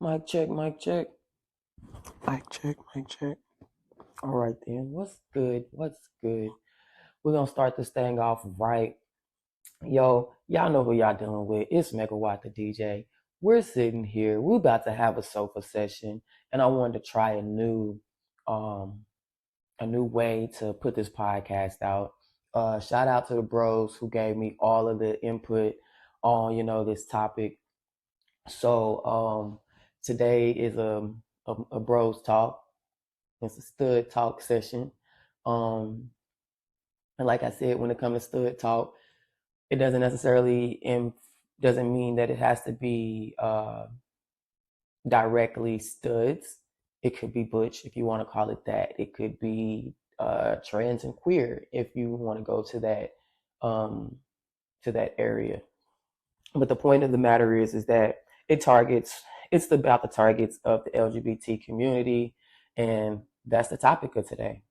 Mic check, mic check. Mic check, mic check. All right then. What's good? What's good? We're gonna start this thing off right. Yo, y'all know who y'all dealing with. It's Megawatt the DJ. We're sitting here. We're about to have a sofa session, and I wanted to try um a new way to put this podcast out. Shout out to the bros who gave me all of the input on this topic. So today is a bros talk. It's a stud talk session. Um, and like I said, when it comes to stud talk, it doesn't necessarily doesn't mean that it has to be directly studs. It could be butch if you want to call it that. It could be trans and queer if you want to go um, to that area. But the point of the matter is that it targets it's about the targets of the LGBT community, and that's the topic of today.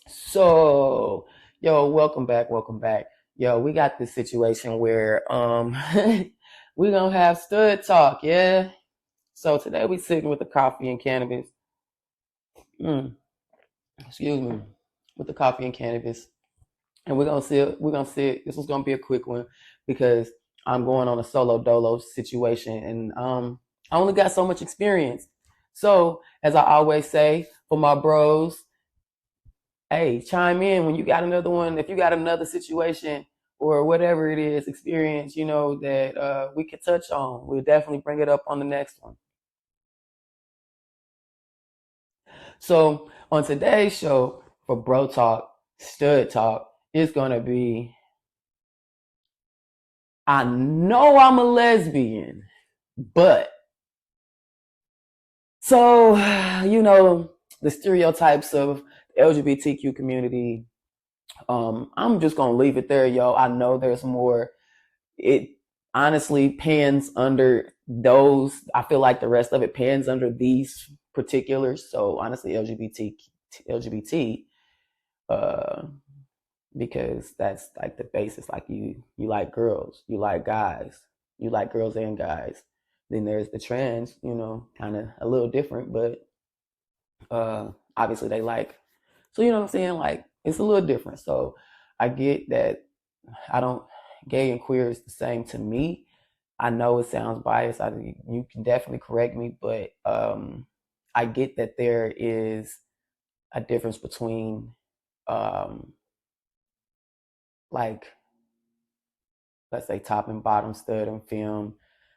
So, yo, welcome back, welcome back. Yo, we got this situation where we're gonna have stud talk, yeah. So today we sitting with the coffee and cannabis. Mm, excuse me, with the coffee and cannabis. And we're gonna see. This was gonna be a quick one because I'm going on a solo dolo situation, and I only got so much experience. So as I always say for my bros, hey, chime in when you got another one. If you got another situation or whatever it is, experience, that we could touch on, we'll definitely bring it up on the next one. So on today's show for Bro Talk, Stud Talk, it's gonna be I know I'm a lesbian, but so the stereotypes of the LGBTQ community. I'm just gonna leave it there, yo. I know there's more. It honestly pans under those. I feel like the rest of it pans under these particulars. So honestly, LGBT, uh, because that's like the basis. Like you like girls, you like guys, you like girls and guys. Then there's the trans, kind of a little different, but obviously they like. So you know what I'm saying? Like it's a little different. So I get that. I don't. Gay and queer is the same to me. I know it sounds biased. You can definitely correct me, but I get that there is a difference between um, like let's say top and bottom, stud and film,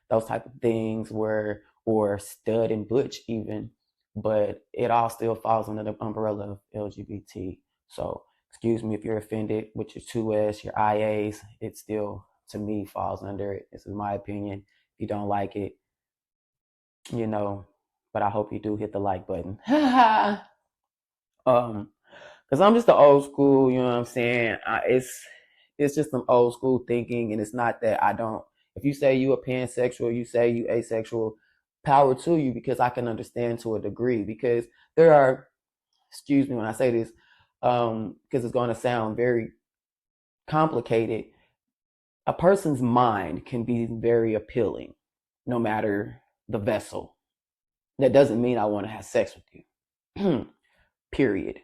those type of things, where or stud and butch even, but it all still falls under the umbrella of LGBT. So excuse me if you're offended with your 2S, your IAs, it still to me falls under it. This is my opinion. If you don't like it, you know, but I hope you do hit the like button. um, because I'm just the old school, you know what I'm saying? It's just some old school thinking, and it's not that I don't. If you say you a pansexual, you say you asexual, power to you, because I can understand to a degree. Because there are, excuse me when I say this, because it's going to sound very complicated. A person's mind can be very appealing, no matter the vessel. That doesn't mean I want to have sex with you. Period.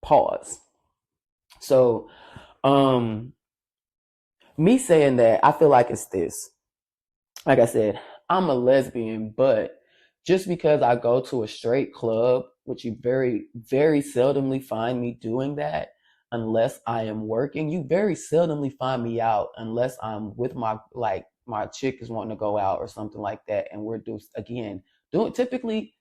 Pause. So, um, me saying that, I feel like it's this. Like I said, I'm a lesbian, but just because I go to a straight club, which you very, very seldomly find me doing that unless I am working. You very seldomly find me out unless I'm with my chick is wanting to go out or something like that. And we're doing typically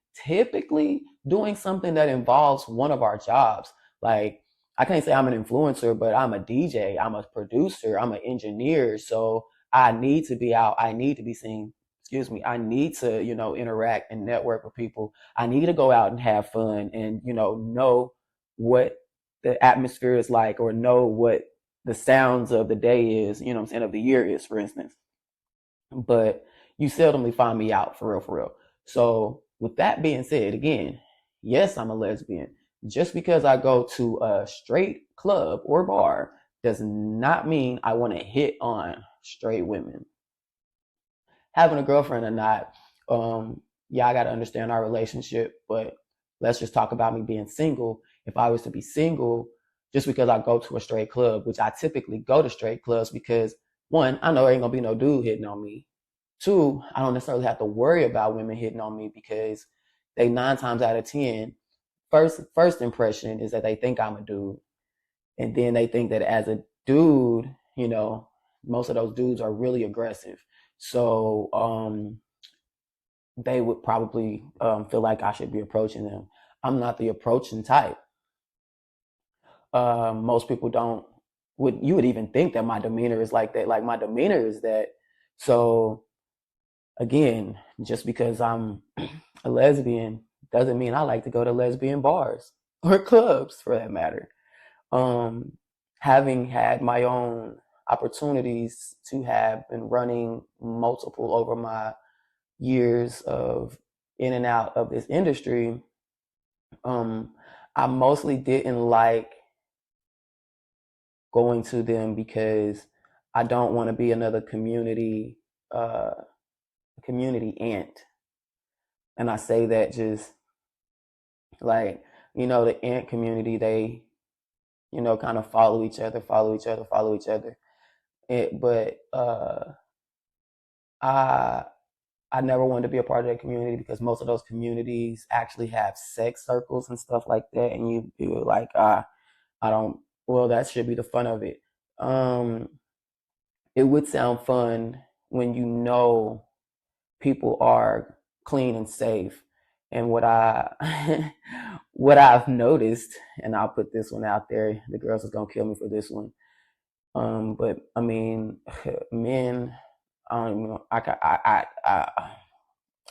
doing something that involves one of our jobs. Like I can't say I'm an influencer, but I'm a DJ, I'm a producer, I'm an engineer. So I need to be out. I need to be seen. Excuse me. I need to, interact and network with people. I need to go out and have fun and, know what the atmosphere is like, or know what the sounds of the day is, you know what I'm saying, of the year is, for instance. But you seldomly find me out for real, for real. So with that being said, again, yes, I'm a lesbian. Just because I go to a straight club or bar does not mean I want to hit on straight women. having a girlfriend or not, yeah, I got to understand our relationship, but let's just talk about me being single. If I was to be single, just because I go to a straight club, which I typically go to straight clubs because one, I know there ain't gonna be no dude hitting on me. Two, I don't necessarily have to worry about women hitting on me because they 9 times out of 10, first impression is that they think I'm a dude. And then they think that as a dude, most of those dudes are really aggressive. So they would probably feel like I should be approaching them. I'm not the approaching type. Most people don't you would even think that my demeanor is like that. Like my demeanor is that. So again, just because I'm a lesbian doesn't mean I like to go to lesbian bars or clubs for that matter. Um, Having had my own opportunities to have been running multiple over my years of in and out of this industry, um, I mostly didn't like going to them because I don't want to be another community ant. And I say that just like, the ant community, they, kind of follow each other, follow each other, follow each other. But I I never wanted to be a part of that community because most of those communities actually have sex circles and stuff like that, and you're like, I don't. Well, that should be the fun of it. Um, it would sound fun when people are clean and safe. And what I what I've noticed, and I'll put this one out there, the girls are gonna kill me for this one. But I mean, men, I don't even know. I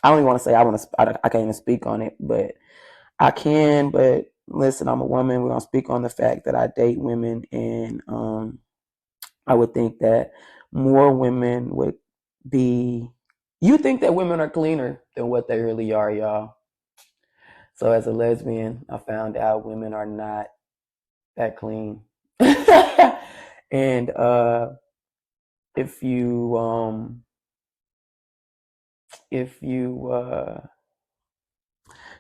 don't even want to say I want to. I can't even speak on it, but I can. But listen, I'm a woman. We're gonna speak on the fact that I date women, and I would think that more women would be. You think that women are cleaner than what they really are, y'all. So as a lesbian, I found out women are not that clean. And if you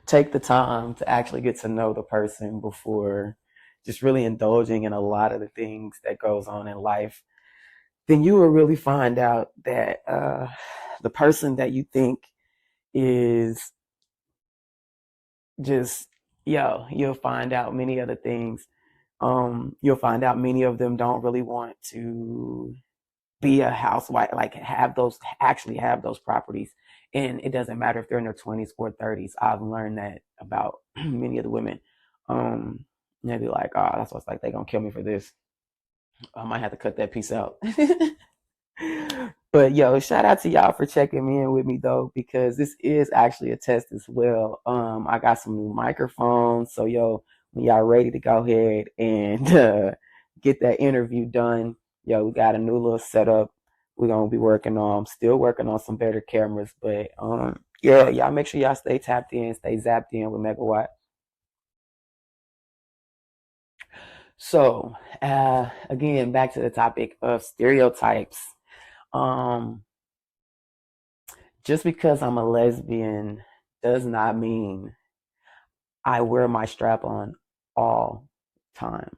take the time to actually get to know the person before just really indulging in a lot of the things that goes on in life, then you will really find out that the person that you think is just you'll find out many other things. You'll find out many of them don't really want to be a housewife, like actually have those properties. And it doesn't matter if they're in their 20s or 30s. I've learned that about many of the women. They'll be like, oh, that's what's like, they're going to kill me for this. I might have to cut that piece out. But yo, shout out to y'all for checking me in with me though, because this is actually a test as well. I got some new microphones, so yo, when y'all ready to go ahead and get that interview done, yo, we got a new little setup. We're gonna be still working on some better cameras, but yeah, y'all make sure y'all stay tapped in, stay zapped in with Megawatt. So, again, back to the topic of stereotypes. Um, just because I'm a lesbian does not mean I wear my strap on all time.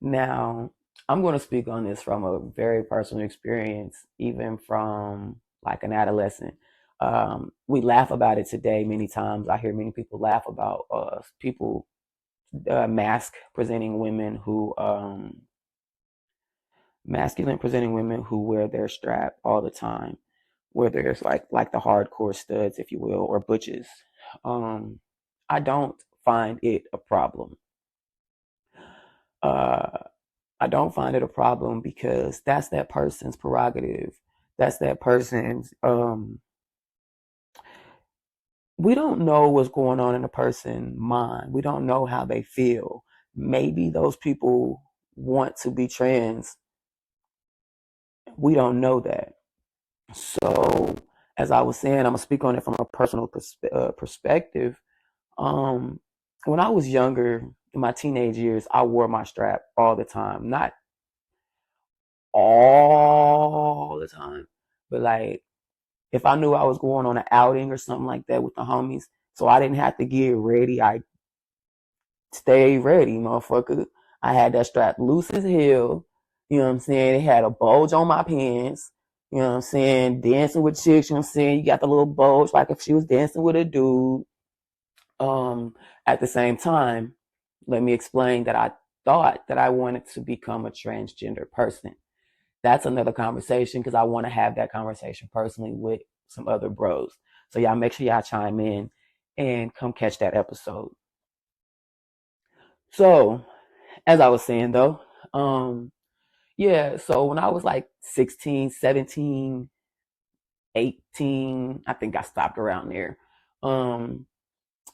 Now, I'm going to speak on this from a very personal experience, even from like an adolescent. We laugh about it today many times. I hear many people laugh about people, mask presenting women who, masculine presenting women who wear their strap all the time, where there's like the hardcore studs, if you will, or butches. Um, I don't find it a problem. Uh, I don't find it a problem because that's that person's prerogative. That's that person's. We don't know what's going on in a person's mind. We don't know how they feel. Maybe those people want to be trans. We don't know that. So, as I was saying, I'm gonna speak on it from a personal perspective. Um, when I was younger, in my teenage years, I wore my strap all the time. Not all the time, but like if I knew I was going on an outing or something like that with the homies, so I didn't have to get ready, I stayed ready, motherfucker. I had that strap loose as hell. You know what I'm saying? It had a bulge on my pants. You know what I'm saying? Dancing with chicks, you know what I'm saying? You got the little bulge like if she was dancing with a dude. At the same time, let me explain that I thought that I wanted to become a transgender person. That's another conversation because I want to have that conversation personally with some other bros. So y'all make sure y'all chime in and come catch that episode. So, as I was saying though, yeah, so when I was like 16, 17, 18, I think I stopped around there. Um,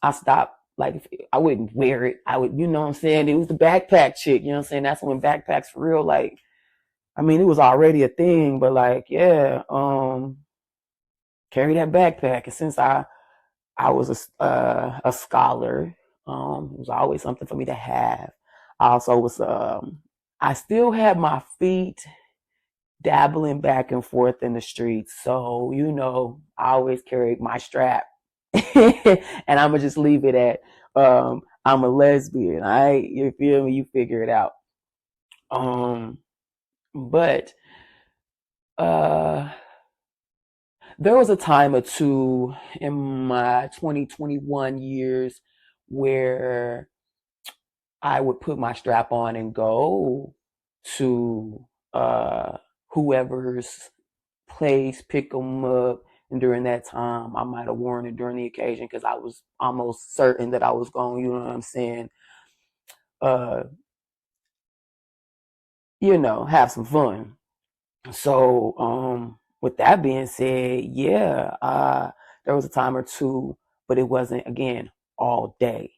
I stopped, like, if I wouldn't wear it. I would, you know what I'm saying? It was the backpack chick, you know what I'm saying? That's when backpacks for real, like, I mean, it was already a thing, but like, yeah, carry that backpack. And since I was a scholar, it was always something for me to have. I also was, I still had my feet dabbling back and forth in the streets. So, you know, I always carried my strap. And I'm gonna just leave it at I'm a lesbian. You feel me? You figure it out. Um but uh there was a time or two in my 2021 years where I would put my strap on and go to whoever's place, pick them up. And during that time, I might have worn it during the occasion because I was almost certain that I was going, you know what I'm saying, uh, have some fun. So, with that being said, yeah, there was a time or two, but it wasn't, again, all day.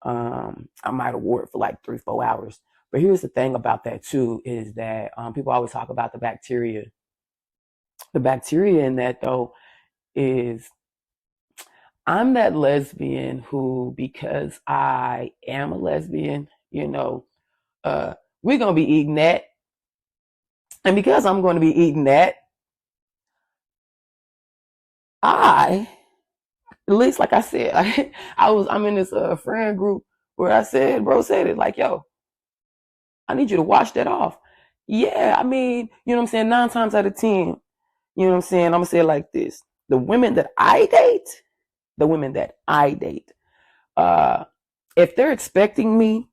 I might have wore it for like 3, 4 hours. But here's the thing about that too, is that people always talk about the bacteria. The bacteria in that though is I'm that lesbian who, because I am a lesbian, uh, we're gonna be eating that, and because I'm going to be eating that, I, at least like I said, I'm in this friend group where I said, bro said it like, yo, I need you to wash that off. Yeah, I mean, you know what I'm saying. 9 times out of 10, you know what I'm saying. I'm gonna say it like this: the women that I date, the women that I date, uh, if they're expecting me,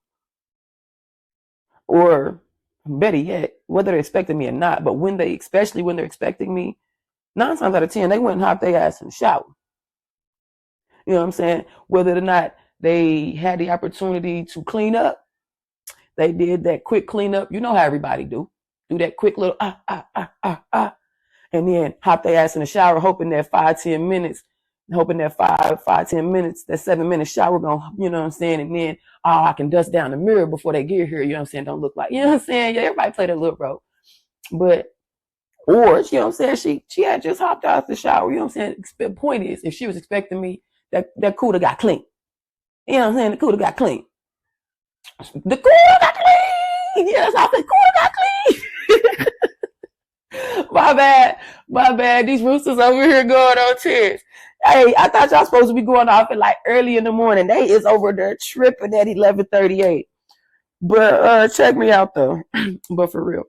or better yet, whether they're expecting me or not, but especially when they're expecting me, 9 times out of 10, they wouldn't hop their ass in the shower. You know what I'm saying? Whether or not they had the opportunity to clean up, they did that quick cleanup. You know how everybody do that quick little and then hop their ass in the shower, hoping that 5, 10 minutes, hoping that 5, 10 minutes, that 7 minute shower gonna, you know what I'm saying, and then I can dust down the mirror before they get here. You know what I'm saying? Don't look like, you know what I'm saying? Yeah, everybody play that little role, but or you know what I'm saying? She had just hopped out the shower. You know what I'm saying? The point is, if she was expecting me, that cooler got clean. You know what I'm saying? The cooler got clean. The cooler got clean. Yes, I said cooler got clean. My bad. My bad. These roosters over here going on tears. Hey, I thought y'all supposed to be going off at like early in the morning. They is over there tripping at 11:38. But check me out though. But for real.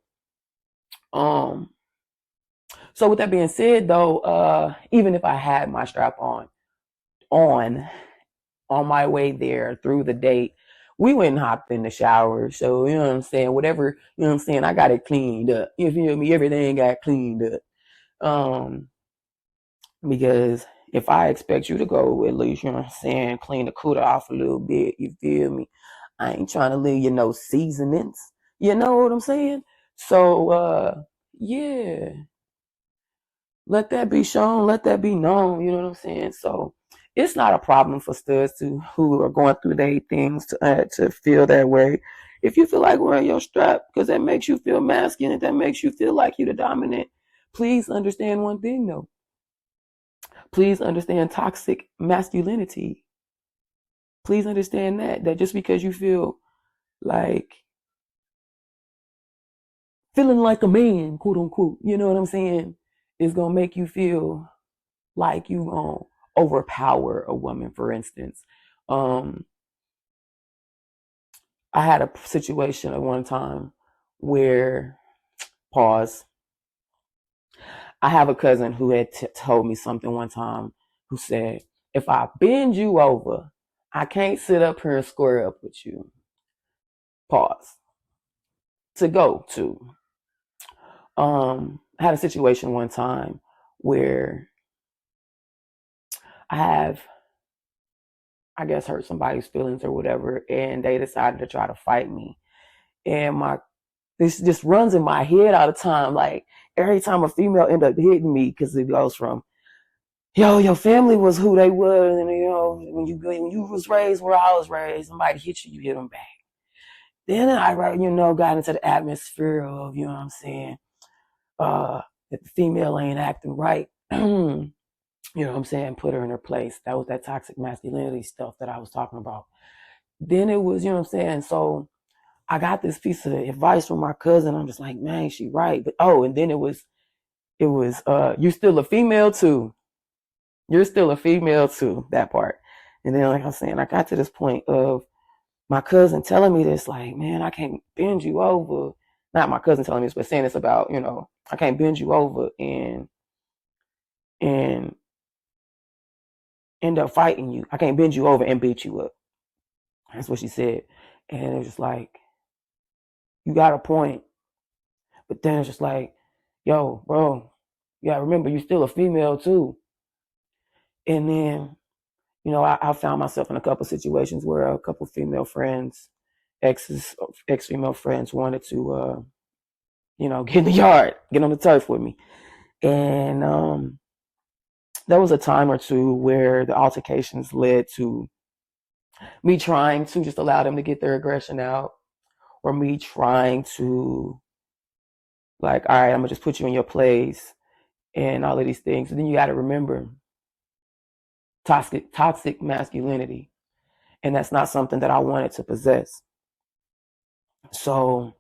Um so with that being said though, even if I had my strap on on my way there through the date, we went and hopped in the shower. So, you know what I'm saying? Whatever, you know what I'm saying? I got it cleaned up. You feel me? Everything got cleaned up. Um, because if I expect you to go, at least, you know what I'm saying, clean the cooler off a little bit, you feel me? I ain't trying to leave you no seasonings. You know what I'm saying? So, yeah, let that be shown, let that be known, you know what I'm saying? So it's not a problem for studs who are going through their things to feel that way. If you feel like wearing your strap because that makes you feel masculine, that makes you feel like you're the dominant, please understand one thing though. Please understand toxic masculinity. Please understand that just because you feel like feeling like a man, quote unquote, you know what I'm saying, is gonna make you feel like you gonna overpower a woman, for instance. Um, I had a situation at one time where, pause, I have a cousin who had told me something one time, who said, if I bend you over, I can't sit up here and square up with you. Pause. To go to. I had a situation one time where I have, I guess, hurt somebody's feelings or whatever, and they decided to try to fight me. And this just runs in my head all the time. Like every time a female end up hitting me, because it goes from, yo, your family was who they were, and when you was raised where I was raised, somebody hit you, you hit them back. Then I, got into the atmosphere of, what I'm saying, that the female ain't acting right. What I'm saying, put her in her place. That was that toxic masculinity stuff that I was talking about. Then it was, what I'm saying, so I got this piece of advice from my cousin. I'm just like, man, she right. But and then it was, you're still a female too. You're still a female too, that part. And then, like I was saying, I got to this point of my cousin telling me this, like, man, I can't bend you over. Not my cousin telling me this, but saying this about, I can't bend you over and end up fighting you. I can't bend you over and beat you up. That's what she said. And it was just like, you got a point. But then it's just like, yo, bro, you gotta remember, you're still a female too. And then, I found myself in a couple situations where a couple female friends, ex-female friends wanted to, get in the yard, get on the turf with me. And there was a time or two where the altercations led to me trying to just allow them to get their aggression out, or me trying to, like, all right, I'm gonna just put you in your place and all of these things. And then you got to remember toxic masculinity, and that's not something that I wanted to possess. So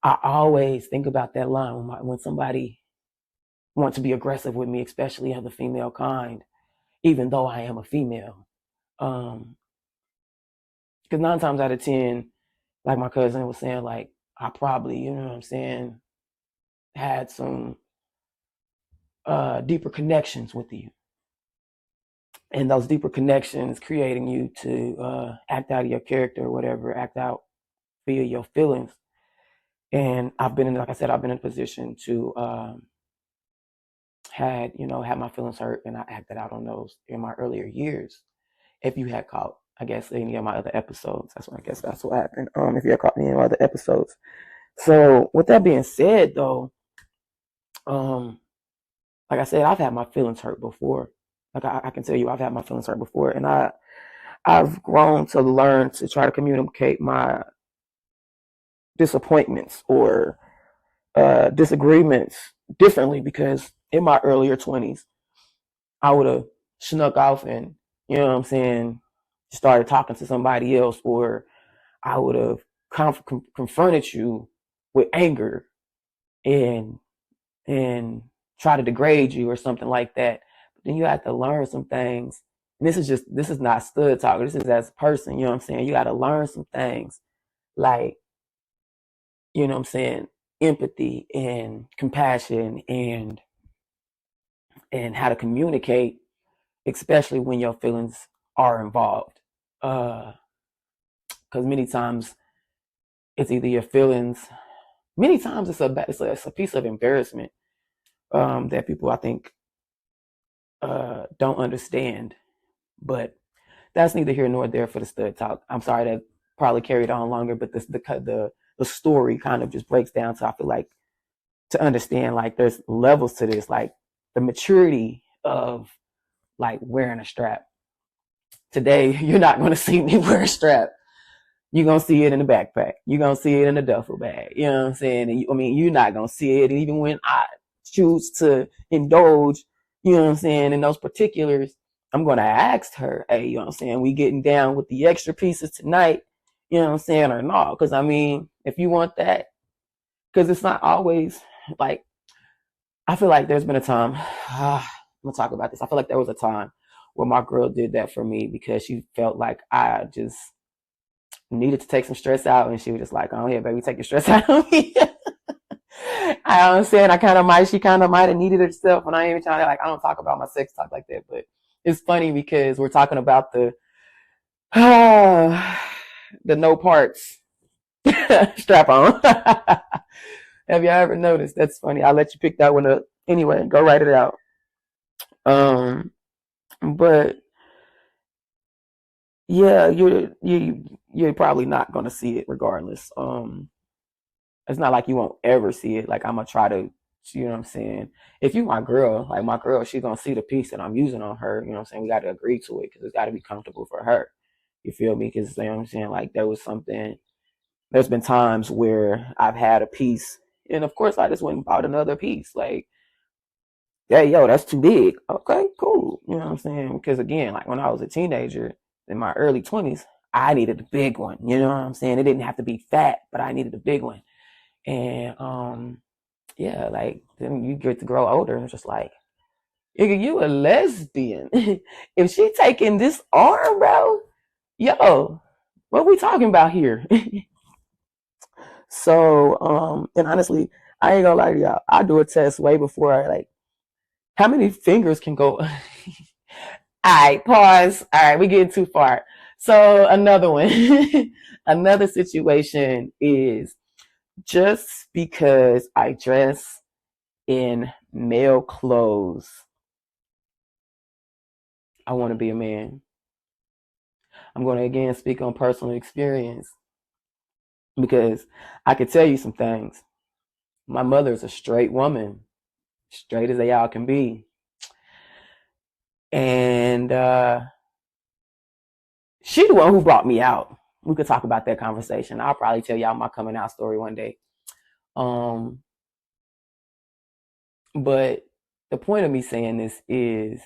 I always think about that line when somebody wants to be aggressive with me, especially of the female kind, even though I am a female. Because 9 times out of 10, like my cousin was saying, like, I probably, what I'm saying, had some deeper connections with you. And those deeper connections creating you to act out of your character or whatever, act out via your feelings. And like I said, I've been in a position to had my feelings hurt, and I acted out on those in my earlier years. If you had caught, I guess, any of my other episodes, that's what happened. If you had caught any of my other episodes. So with that being said, though, like I said, I've had my feelings hurt before. Like I can tell you, I've had my feelings hurt before, and I've grown to learn to try to communicate my disappointments or disagreements differently, because in my earlier 20s, I would have snuck off and, what I'm saying, started talking to somebody else, or I would have confronted you with anger and try to degrade you or something like that. But then you have to learn some things. And this is not stud talk. This is as a person, you know what I'm saying? You got to learn some things like, what I'm saying, empathy and compassion and how to communicate, especially when your feelings are involved. Because many times it's either your feelings. Many times it's a piece of embarrassment that people, I think, don't understand. But that's neither here nor there for the stud talk. I'm sorry that probably carried on longer, but the story kind of just breaks down. So I feel like, to understand, like, there's levels to this, like the maturity of, like, wearing a strap. Today, you're not going to see me wear a strap. You're going to see it in the backpack. You're going to see it in the duffel bag. You know what I'm saying? And you're not going to see it even when I choose to indulge, you know what I'm saying, in those particulars. I'm going to ask her, hey, you know what I'm saying, we getting down with the extra pieces tonight, you know what I'm saying, or not? Because, if you want that, because it's not always, like, I feel like there's been a time, I'm gonna talk about this. I feel like there was a time where my girl did that for me because she felt like I just needed to take some stress out, and she was just like, "Oh yeah, baby, take your stress out on me." I understand. She kind of might have needed herself, and I ain't even trying to like. I don't talk about my sex talk like that, but it's funny because we're talking about the the no parts strap on. Have you ever noticed? That's funny. I'll let you pick that one up. Anyway, go write it out. Um, but yeah, you're probably not gonna see it regardless. It's not like you won't ever see it. Like I'm gonna try to, you know what I'm saying? If you my girl, like my girl, she's gonna see the piece that I'm using on her. You know what I'm saying? We got to agree to it because it's got to be comfortable for her. You feel me? Because you know what I'm saying? Like there was something. There's been times where I've had a piece, and of course I just went and bought another piece. Like, hey, yo, that's too big. Okay, cool. You know what I'm saying? Because again, like when I was a teenager in my early 20s, I needed a big one. You know what I'm saying? It didn't have to be fat, but I needed a big one. And yeah, like then you get to grow older and it's just like, nigga, you a lesbian. If she taking this arm, bro, yo, what we talking about here? So, and honestly, I ain't gonna lie to y'all. I do a test way before I like how many fingers can go. All right, pause. All right, we getting too far. So another one, another situation is just because I dress in male clothes, I want to be a man. I'm going to again speak on personal experience because I could tell you some things. My mother's a straight woman, straight as they all can be. And she the one who brought me out. We could talk about that conversation. I'll probably tell y'all my coming out story one day. Um, but the point of me saying this is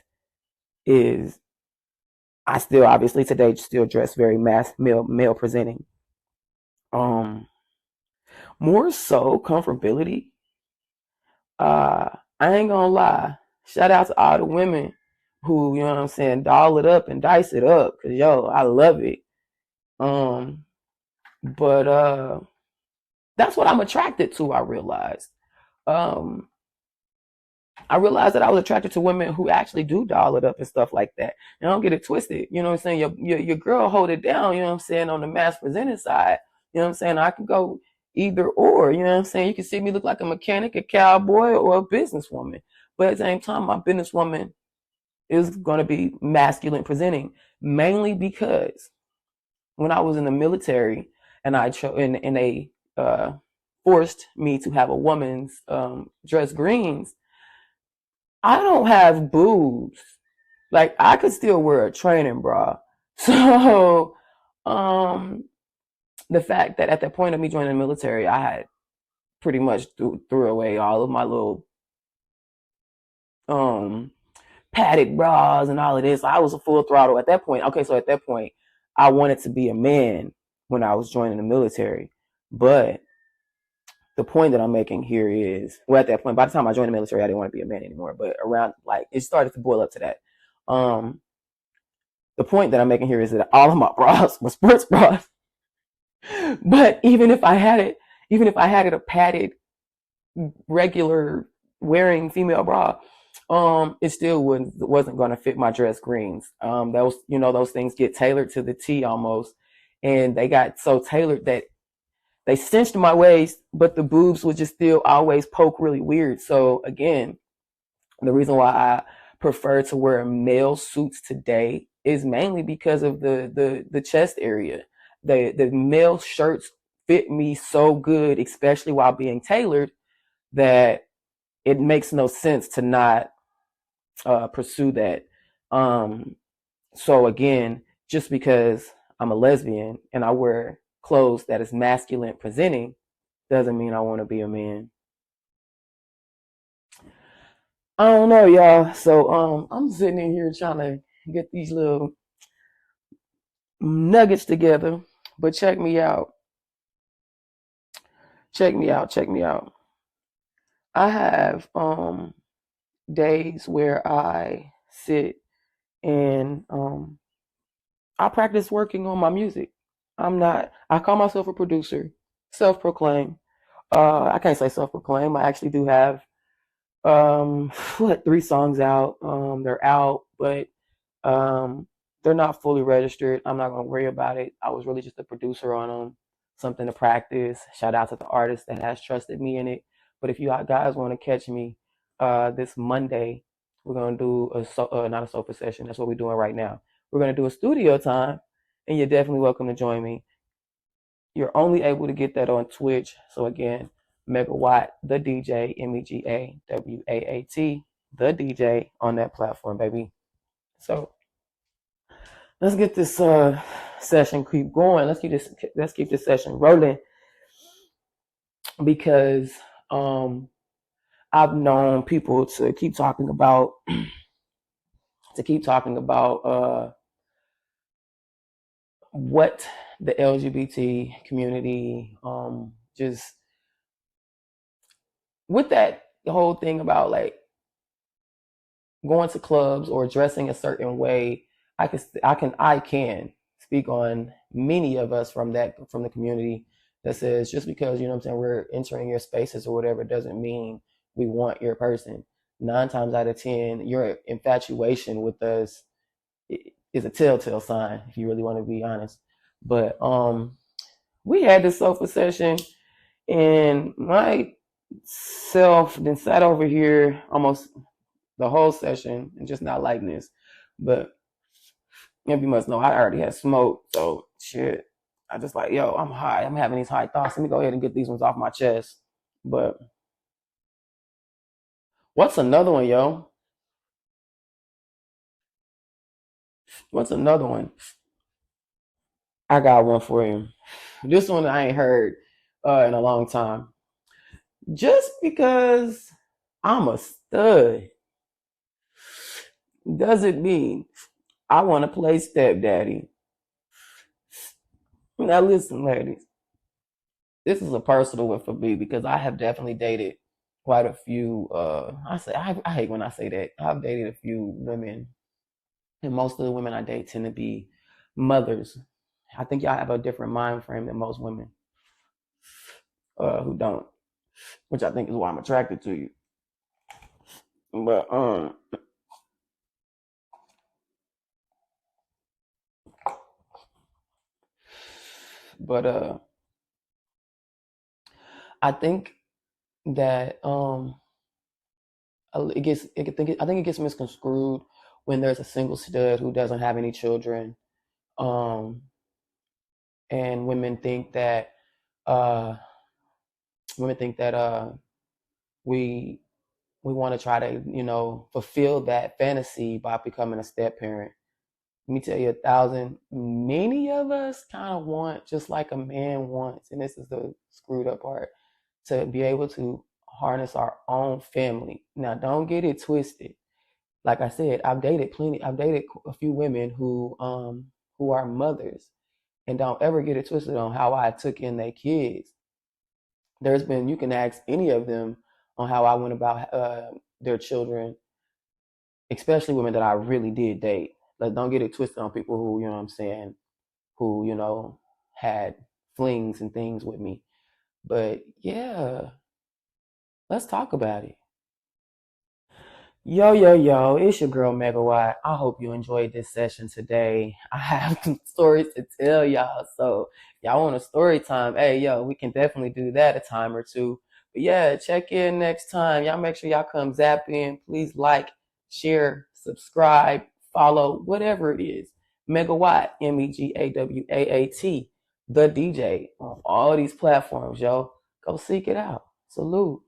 I still obviously today still dress very male presenting. Um, More so comfortability. I ain't gonna lie. Shout out to all the women who, you know what I'm saying, doll it up and dice it up. Cause yo, I love it. Um, but that's what I'm attracted to, I realized. Um, I realized that I was attracted to women who actually do doll it up and stuff like that. And don't get it twisted. You know what I'm saying? Your girl hold it down, you know what I'm saying, on the mass presenting side. You know what I'm saying? I can go either or, you know what I'm saying? You can see me look like a mechanic, a cowboy, or a businesswoman. But at the same time, my businesswoman is gonna be masculine presenting, mainly because when I was in the military and I chose and they forced me to have a woman's dress greens, I don't have boobs. Like I could still wear a training bra. So um the fact that at that point of me joining the military, I had pretty much threw away all of my little um padded bras and all of this. I was a full throttle at that point. Okay, so at that point, I wanted to be a man when I was joining the military. But the point that I'm making here is, well, at that point, by the time I joined the military, I didn't want to be a man anymore. But around, like, it started to boil up to that. Um, the point that I'm making here is that all of my bras were sports bras. But even if I had it a padded, regular wearing female bra, it still wasn't going to fit my dress greens. Those, you know, those things get tailored to the T almost, and they got so tailored that they cinched my waist, but the boobs would just still always poke really weird. So again, the reason why I prefer to wear male suits today is mainly because of the chest area. The male shirts fit me so good, especially while being tailored, that it makes no sense to not pursue that. Um, so again, just because I'm a lesbian and I wear clothes that is masculine presenting doesn't mean I want to be a man. I don't know, y'all. So I'm sitting in here trying to get these little nuggets together. But check me out. Check me out. Check me out. I have days where I sit and I practice working on my music. I call myself a producer, self-proclaimed. I can't say self-proclaimed. I actually do have three songs out. They're out, but um, they're not fully registered. I'm not gonna worry about it. I was really just a producer on them, something to practice. Shout out to the artist that has trusted me in it. But if you guys want to catch me, this Monday, we're gonna do not a sofa session. That's what we're doing right now. We're gonna do a studio time, and you're definitely welcome to join me. You're only able to get that on Twitch. So again, Megawatt, the DJ, MEGAWAAT, the DJ on that platform, baby. So let's get this session keep going. Let's keep this session rolling because um I've known people to keep talking about what the LGBT community just with that the whole thing about like going to clubs or dressing a certain way. I can speak on many of us from the community that says just because you know what I'm saying we're entering your spaces or whatever doesn't mean we want your person. 9 times out of 10, your infatuation with us is a telltale sign if you really want to be honest. But we had this sofa session and myself then sat over here almost the whole session and just not liking this. But if you must know, I already had smoke, so shit. I just like, yo, I'm high. I'm having these high thoughts. Let me go ahead and get these ones off my chest. But what's another one, yo? What's another one? I got one for you. This one I ain't heard in a long time. Just because I'm a stud doesn't mean I want to play stepdaddy. Now listen, ladies, this is a personal one for me because I have definitely dated quite a few. I hate when I say that. I've dated a few women, and most of the women I date tend to be mothers. I think y'all have a different mind frame than most women who don't, which I think is why I'm attracted to you. But but I think that I think it gets misconstrued when there's a single stud who doesn't have any children, um, and uh, women think that we we want to try to fulfill that fantasy by becoming a step parent. Let me tell you 1,000. Many of us kind of want just like a man wants, and this is the screwed up part, to be able to harness our own family. Now, don't get it twisted. Like I said, I've dated a few women who are mothers, and don't ever get it twisted on how I took in their kids. You can ask any of them on how I went about their children, especially women that I really did date. Like, don't get it twisted on people who, you know what I'm saying, who, had flings and things with me. But yeah, let's talk about it. Yo, yo, yo, it's your girl Megawatt. I hope you enjoyed this session today. I have some stories to tell y'all. So, y'all want a story time? Hey, yo, we can definitely do that a time or two. But yeah, check in next time. Y'all make sure y'all come zap in. Please like, share, subscribe, follow, whatever it is. Megawatt, MEGAWAAT, the DJ on all these platforms, yo. Go seek it out. Salute.